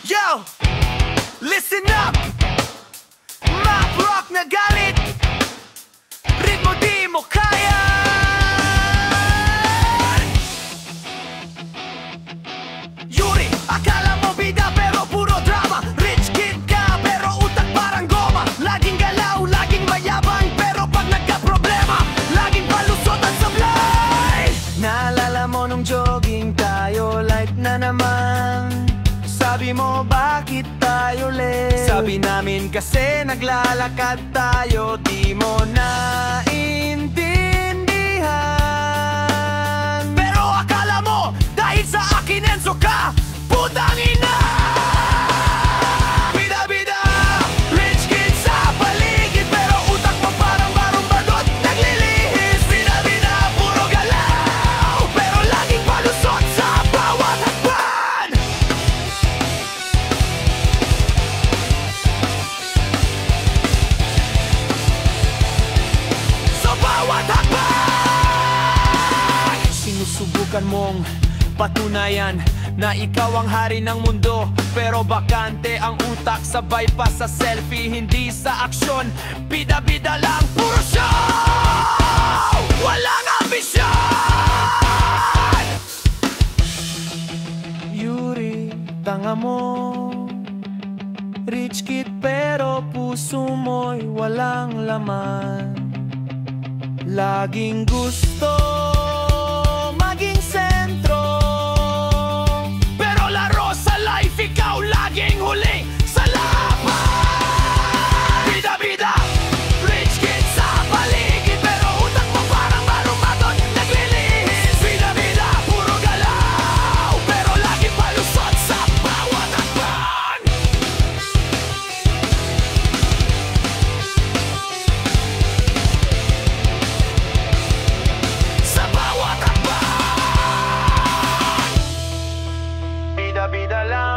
Yo, listen up. Map rock na galit, ritmo di mo kaya. Yuri, akala mo bida pero puro drama. Rich kid ka pero utak parang goma. Laging galaw, laging mayabang, pero pag nagka-problema laging palusot at sablay. Naalala mo nung jogging tayo, light na naman. Sabi mo bakit tayo late? Sabi namin kasi naglalakad tayo. Di mo naintindihan, pero akala mo dahil sa akin Enzo ka, putang ina. Bida-bida, rich kid sa paligid, pero utak mo parang barong badot naglilihis. Bida-bida, puro galaw, pero laging palusot sa bawat hakban. Sa bawat hakban, sinusubukan mong patunayan na ikaw ang hari ng mundo, pero bakante ang utak, sabay pa sa selfie, hindi sa aksyon. Bida-bida lang, puro show, walang ambisyon. Yuri, tanga mo. Rich kid pero puso mo'y walang laman. Laging gusto maging sentro, pero laro sa life ikaw laging huli sa laban. Bida-bida, rich kid sa paligid, pero utak mo parang marumaton naglilihis. Bida-bida, puro galaw, pero laging palusot sa bawat hakban. Sa bawat hakban, bida-bida lang.